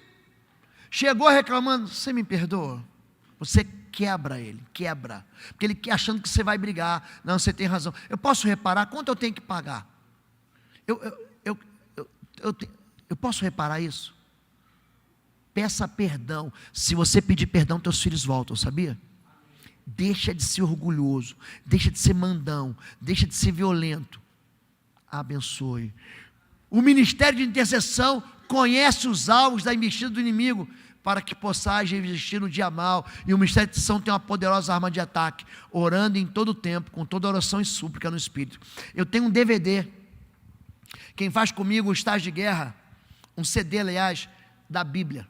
Chegou reclamando, você me perdoa? Você quebra ele, quebra. Porque ele quer achando que você vai brigar. Não, você tem razão. Eu posso reparar quanto eu tenho que pagar? Eu posso reparar isso? Peça perdão. Se você pedir perdão, teus filhos voltam, sabia? Deixa de ser orgulhoso, deixa de ser mandão, deixa de ser violento. Abençoe. O ministério de intercessão conhece os alvos da investida do inimigo, para que possais resistir no dia mal. E o ministério de intercessão tem uma poderosa arma de ataque, orando em todo o tempo, com toda oração e súplica no Espírito. Eu tenho um DVD, quem faz comigo o estágio de guerra, um CD, aliás, da Bíblia.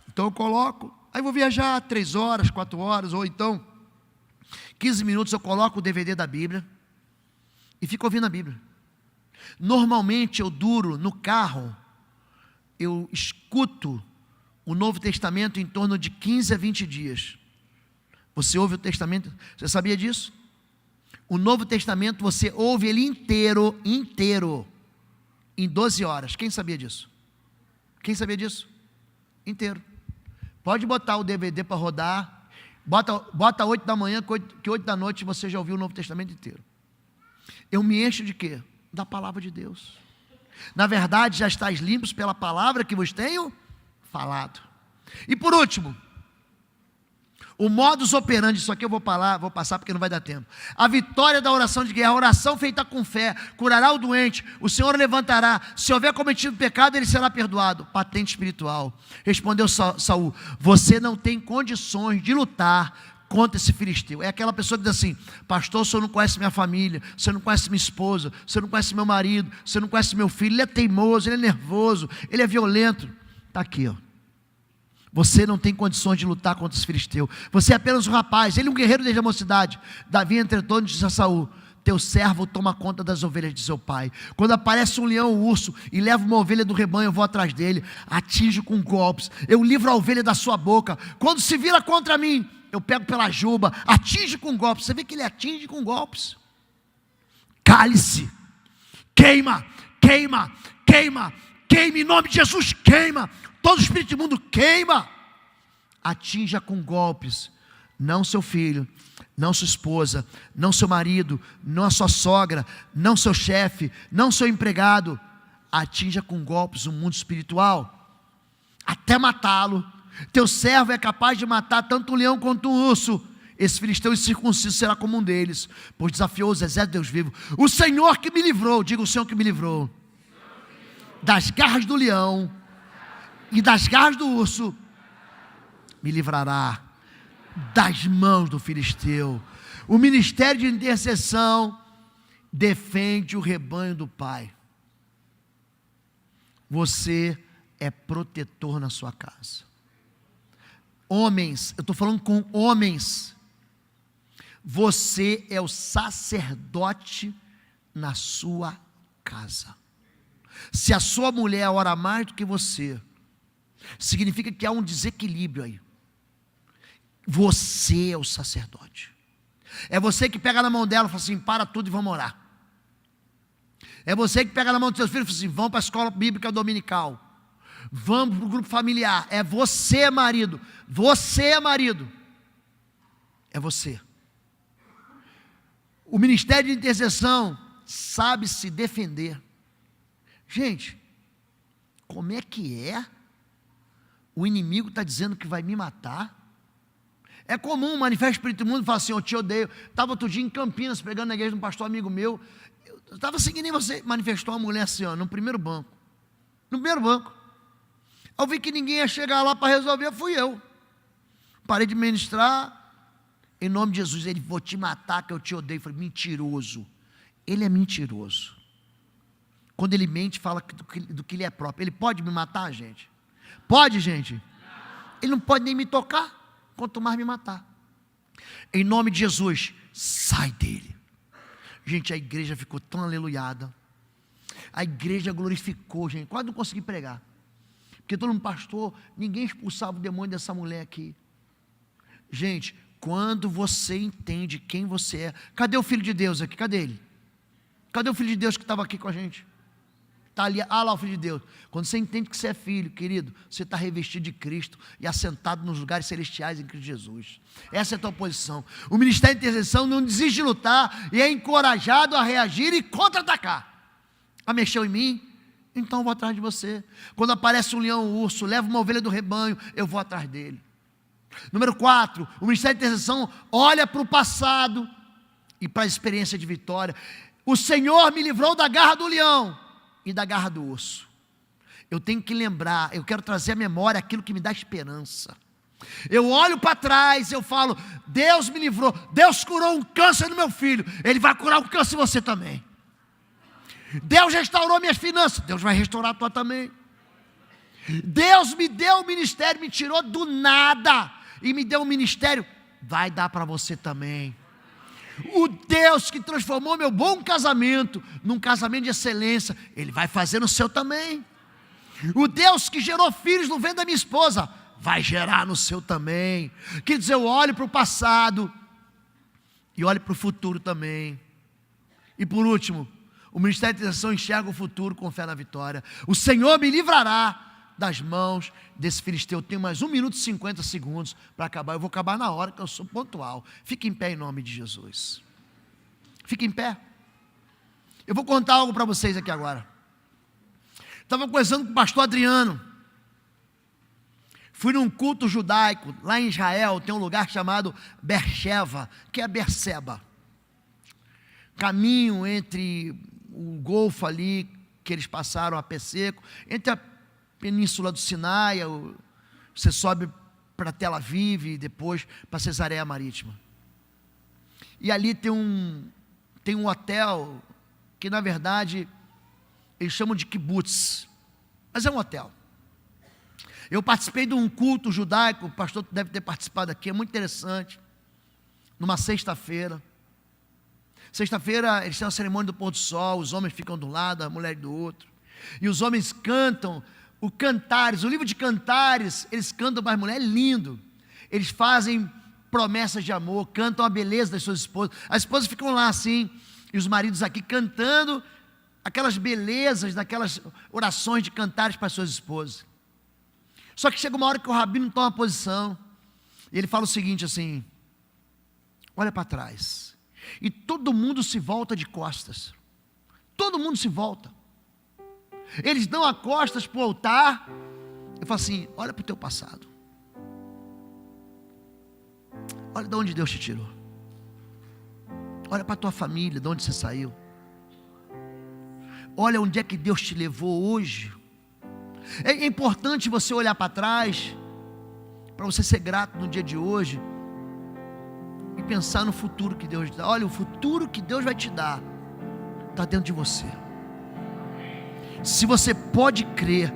Então eu coloco, aí vou viajar 3 horas, 4 horas, ou então 15 minutos, eu coloco o DVD da Bíblia e fico ouvindo a Bíblia. Normalmente eu duro no carro, eu escuto o Novo Testamento em torno de 15 a 20 dias. Você ouve o Testamento, você sabia disso? O Novo Testamento você ouve ele inteiro, em 12 horas. Quem sabia disso? Quem sabia disso? Inteiro. Pode botar o DVD para rodar, bota 8 da manhã, que 8 da noite você já ouviu o Novo Testamento inteiro. Eu me encho de quê? Da palavra de Deus. Na verdade, já estáis limpos pela palavra que vos tenho falado. E por último, o modus operandi, isso aqui eu vou passar porque não vai dar tempo. A vitória da oração de guerra, a oração feita com fé, curará o doente, o Senhor levantará, se houver cometido pecado, ele será perdoado. Patente espiritual. Respondeu Saul, você não tem condições de lutar contra esse filisteu. É aquela pessoa que diz assim, pastor, o senhor não conhece minha família, o senhor não conhece minha esposa, o senhor não conhece meu marido, o senhor não conhece meu filho, ele é teimoso, ele é nervoso, ele é violento. Está aqui, ó. Você não tem condições de lutar contra esse filisteu. Você é apenas um rapaz, ele é um guerreiro desde a mocidade. Davi, entretanto, disse a Saul, teu servo toma conta das ovelhas de seu pai. Quando aparece um leão, um urso, e leva uma ovelha do rebanho, eu vou atrás dele, atinjo com golpes, eu livro a ovelha da sua boca. Quando se vira contra mim, eu pego pela juba, atinge com golpes. Você vê que ele atinge com golpes. Cale-se, queima, queima, queima, queima, em nome de Jesus, queima. Todo espírito imundo queima. Atinja com golpes, não seu filho, não sua esposa, não seu marido, não a sua sogra, não seu chefe, não seu empregado. Atinja com golpes o mundo espiritual, até matá-lo. Teu servo é capaz de matar tanto um leão quanto um urso. Esse filisteu incircunciso será como um deles, pois desafiou os exércitos de Deus vivo. O Senhor que me livrou, diga o Senhor que me livrou, das garras do leão e das garras do urso me livrará das mãos do filisteu. O ministério de intercessão defende o rebanho do Pai. Você é protetor na sua casa. Homens, eu estou falando com homens. Você é o sacerdote na sua casa. Se a sua mulher ora mais do que você, significa que há um desequilíbrio aí. Você é o sacerdote. É você que pega na mão dela e fala assim: para tudo e vamos orar. É você que pega na mão dos seus filhos e fala assim: vamos para a escola bíblica dominical. Vamos para o grupo familiar. É você, marido. Você é marido. É você. O ministério de intercessão sabe se defender. Gente, como é que é? O inimigo está dizendo que vai me matar. É comum, manifesta o Espírito Imundo e fala assim: eu te odeio. Estava outro dia em Campinas, pregando na igreja de um pastor amigo meu. Eu estava seguindo em você. Manifestou uma mulher assim, ó, no primeiro banco. No primeiro banco. Eu vi que ninguém ia chegar lá para resolver, fui eu. Parei de ministrar. Em nome de Jesus, ele: vou te matar, que eu te odeio. Eu falei: mentiroso. Ele é mentiroso. Quando ele mente, fala do que ele é próprio. Ele pode me matar, gente? Pode, gente? Ele não pode nem me tocar, quanto mais me matar. Em nome de Jesus, sai dele. Gente, a igreja ficou tão aleluiada. A igreja glorificou, gente. Quase não consegui pregar. Porque todo mundo: pastor, ninguém expulsava o demônio dessa mulher aqui. Gente, quando você entende quem você é. Cadê o Filho de Deus aqui? Cadê ele? Cadê o Filho de Deus que estava aqui com a gente? Está ali, lá o Filho de Deus. Quando você entende que você é filho, querido, você está revestido de Cristo e assentado nos lugares celestiais em Cristo Jesus. Essa é a tua posição. O ministério de intercessão não desiste de lutar e é encorajado a reagir e contra-atacar. Mexeu em mim? Então eu vou atrás de você. Quando aparece um leão, um urso, leva uma ovelha do rebanho, eu vou atrás dele. Número 4, o ministério de intercessão olha para o passado e para a experiência de vitória. O Senhor me livrou da garra do leão e da garra do urso. Eu tenho que lembrar, eu quero trazer à memória aquilo que me dá esperança. Eu olho para trás, eu falo: Deus me livrou, Deus curou um câncer no meu filho, Ele vai curar um câncer em você também. Deus restaurou minhas finanças, Deus vai restaurar a tua também. Deus me deu um ministério, me tirou do nada e me deu um ministério, vai dar para você também. O Deus que transformou meu bom casamento num casamento de excelência, Ele vai fazer no seu também. O Deus que gerou filhos no ventre da minha esposa, vai gerar no seu também. Quer dizer, eu olho para o passado e olho para o futuro também. E por último, o ministério de intercessão enxerga o futuro com fé na vitória. O Senhor me livrará das mãos desse filisteu. Eu tenho mais 1 minuto e 50 segundos para acabar. Eu vou acabar na hora, que eu sou pontual. Fique em pé em nome de Jesus. Fique em pé. Eu vou contar algo para vocês aqui agora. Estava conversando com o pastor Adriano. Fui num culto judaico. Lá em Israel tem um lugar chamado Beersheba, que é Berseba. Caminho entre o Golfo ali, que eles passaram a pé seco, entre a Península do Sinai, você sobe para Tel Aviv e depois para Cesareia Marítima. E ali tem um hotel que na verdade eles chamam de kibbutz, mas é um hotel. Eu participei de um culto judaico, o pastor deve ter participado aqui, é muito interessante, numa sexta-feira. Sexta-feira eles têm a cerimônia do pôr do sol, os homens ficam de um lado, a mulher do outro, e os homens cantam o Cantares, o livro de Cantares. Eles cantam para as mulheres, é lindo. Eles fazem promessas de amor, cantam a beleza das suas esposas. As esposas ficam lá assim, e os maridos aqui cantando aquelas belezas, daquelas orações de Cantares para as suas esposas. Só que chega uma hora que o rabino toma posição, e ele fala o seguinte assim: olha para trás, e todo mundo se volta de costas. Todo mundo se volta. Eles dão as costas para o altar. Eu falo assim: olha para o teu passado. Olha de onde Deus te tirou. Olha para a tua família, de onde você saiu. Olha onde é que Deus te levou hoje. É importante você olhar para trás, para você ser grato no dia de hoje e pensar no futuro que Deus dá. Olha, o futuro que Deus vai te dar está dentro de você. Se você pode crer,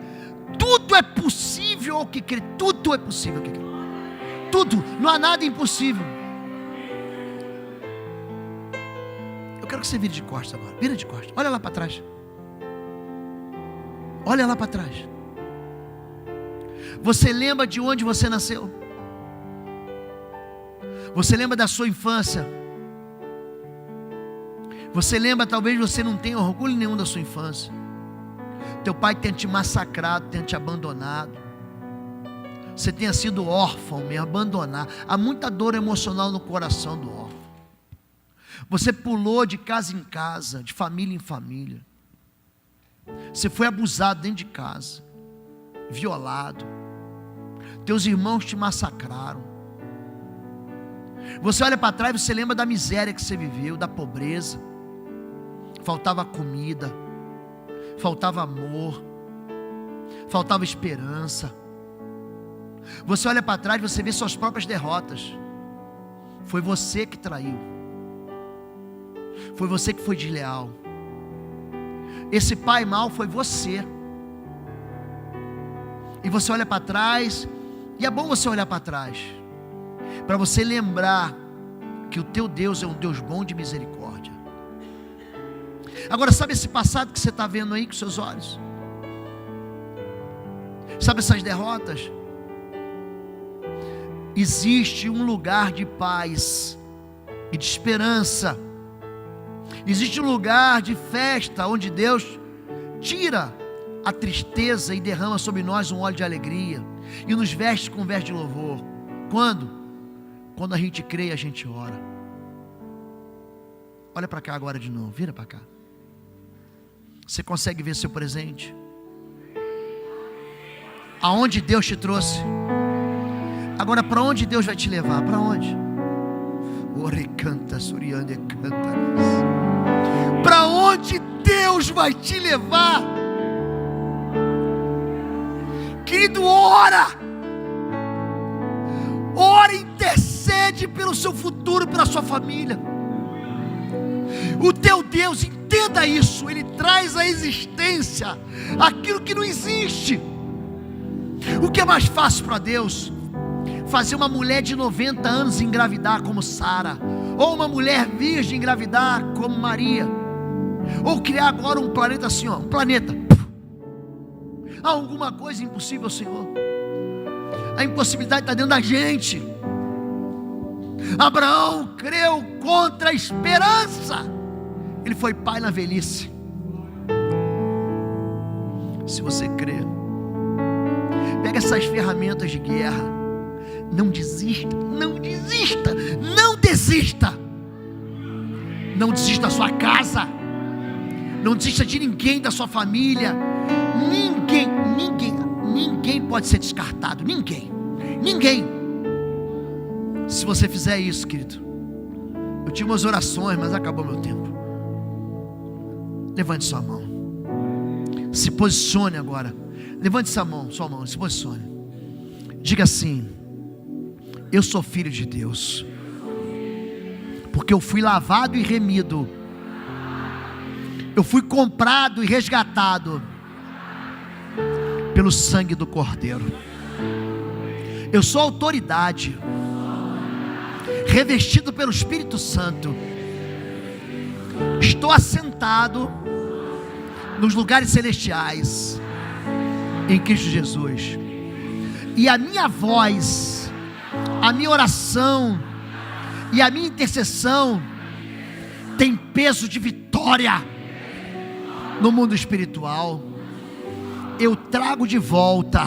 tudo é possível ao que crê. Tudo é possível ao que crê. Tudo, não há nada impossível. Eu quero que você vire de costas agora. Vira de costas, olha lá para trás. Olha lá para trás. Você lembra de onde você nasceu? Você lembra da sua infância? Você lembra, talvez você não tenha orgulho nenhum da sua infância. Teu pai tenha te massacrado, tenha te abandonado. Você tenha sido órfão, me abandonar. Há muita dor emocional no coração do órfão. Você pulou de casa em casa, de família em família. Você foi abusado dentro de casa, violado. Teus irmãos te massacraram. Você olha para trás e você lembra da miséria que você viveu, da pobreza. Faltava comida, faltava amor, faltava esperança. Você olha para trás e você vê suas próprias derrotas. Foi você que traiu. Foi você que foi desleal. Esse pai mau foi você. E você olha para trás, e é bom você olhar para trás, para você lembrar que o teu Deus é um Deus bom de misericórdia. Agora, sabe esse passado que você está vendo aí com seus olhos? Sabe essas derrotas? Existe um lugar de paz e de esperança. Existe um lugar de festa onde Deus tira a tristeza e derrama sobre nós um óleo de alegria e nos veste com veste de louvor. Quando? Quando a gente crê e a gente ora. Olha para cá agora de novo, vira para cá. Você consegue ver seu presente? Aonde Deus te trouxe? Agora para onde Deus vai te levar? Para onde? Ore canta, suriande canta. Para onde Deus vai te levar? Querido, ora, intercede pelo seu futuro, pela sua família. O teu Deus, entenda isso, Ele traz à existência aquilo que não existe. O que é mais fácil para Deus? Fazer uma mulher de 90 anos engravidar como Sara, ou uma mulher virgem engravidar como Maria, ou criar agora um planeta assim, ó, um planeta. Há alguma coisa impossível, Senhor? A impossibilidade está dentro da gente. Abraão creu contra a esperança. Ele foi pai na velhice. Se você crê, pega essas ferramentas de guerra. Não desista, não desista, não desista. Não desista da sua casa. Não desista de ninguém da sua família. Ninguém pode ser descartado. Ninguém. Se você fizer isso, querido, eu tinha umas orações, mas acabou meu tempo. Levante sua mão. Se posicione agora. Levante sua mão, se posicione. Diga assim: eu sou filho de Deus, porque eu fui lavado e remido. Eu fui comprado e resgatado pelo sangue do Cordeiro. Eu sou autoridade, revestido pelo Espírito Santo. Estou assentado nos lugares celestiais em Cristo Jesus. E a minha voz, a minha oração e a minha intercessão tem peso de vitória no mundo espiritual. Eu trago de volta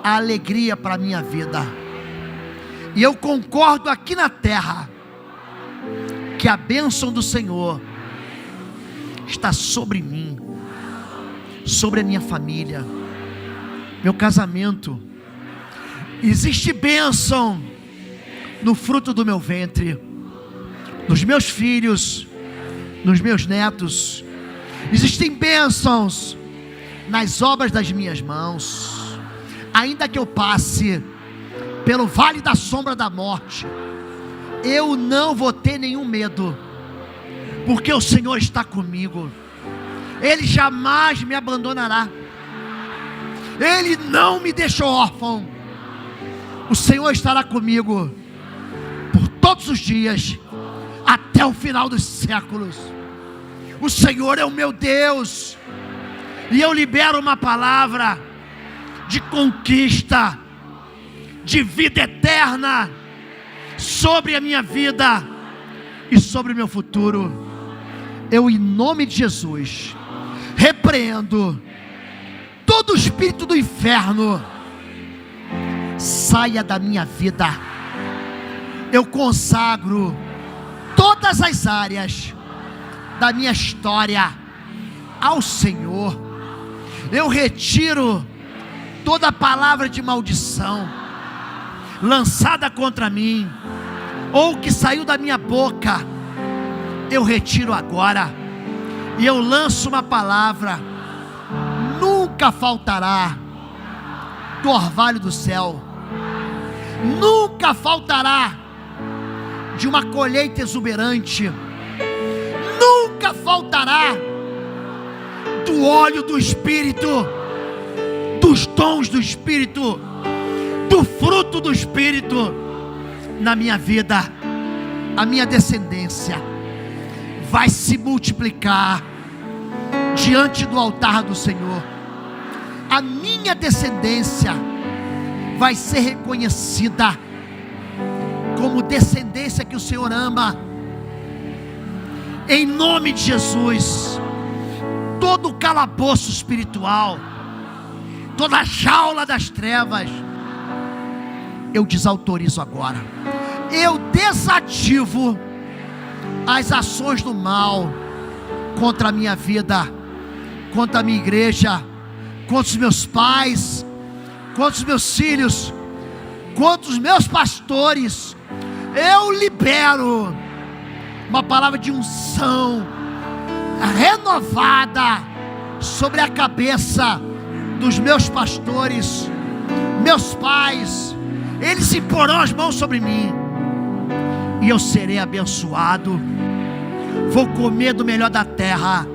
a alegria para a minha vida. E eu concordo aqui na terra que a bênção do Senhor está sobre mim, sobre a minha família, meu casamento. Existe bênção no fruto do meu ventre, nos meus filhos, nos meus netos. Existem bênçãos nas obras das minhas mãos. Ainda que eu passe pelo vale da sombra da morte, eu não vou ter nenhum medo, porque o Senhor está comigo. Ele jamais me abandonará. Ele não me deixou órfão. O Senhor estará comigo por todos os dias, até o final dos séculos. O Senhor é o meu Deus, e eu libero uma palavra de conquista, de vida eterna sobre a minha vida e sobre o meu futuro. Eu, em nome de Jesus, repreendo todo o espírito do inferno. Saia da minha vida. Eu consagro todas as áreas da minha história ao Senhor. Eu retiro toda palavra de maldição lançada contra mim, ou que saiu da minha boca. Eu retiro agora, e eu lanço uma palavra: nunca faltará do orvalho do céu, nunca faltará de uma colheita exuberante, nunca faltará do óleo do Espírito, dos dons do Espírito, do fruto do Espírito na minha vida. A minha descendência vai se multiplicar diante do altar do Senhor. A minha descendência vai ser reconhecida como descendência que o Senhor ama. Em nome de Jesus, todo o calabouço espiritual, toda a jaula das trevas, eu desautorizo agora. Eu desativo as ações do mal contra a minha vida, contra a minha igreja, contra os meus pais, contra os meus filhos, contra os meus pastores. Eu libero uma palavra de unção renovada sobre a cabeça dos meus pastores, meus pais. Eles imporão as mãos sobre mim, e eu serei abençoado. Vou comer do melhor da terra,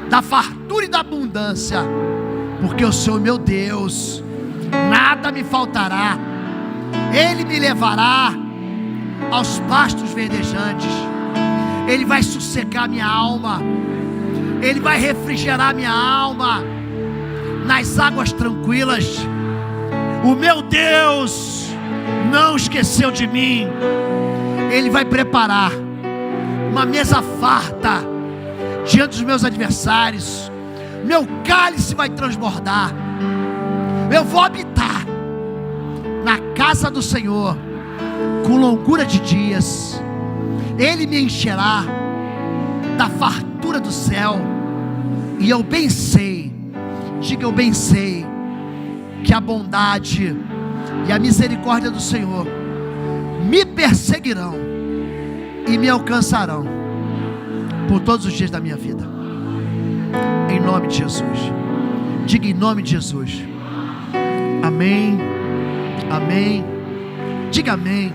da fartura e da abundância, porque eu sou meu Deus, nada me faltará. Ele me levará aos pastos verdejantes. Ele vai sossegar minha alma, Ele vai refrigerar minha alma nas águas tranquilas. O meu Deus não esqueceu de mim. Ele vai preparar uma mesa farta diante dos meus adversários. Meu cálice vai transbordar. Eu vou habitar na casa do Senhor com longura de dias. Ele me encherá da fartura do céu. E eu bem sei, diga eu bem sei, que a bondade e a misericórdia do Senhor me perseguirão e me alcançarão por todos os dias da minha vida. Em nome de Jesus. Diga em nome de Jesus. Amém. Amém. Diga amém.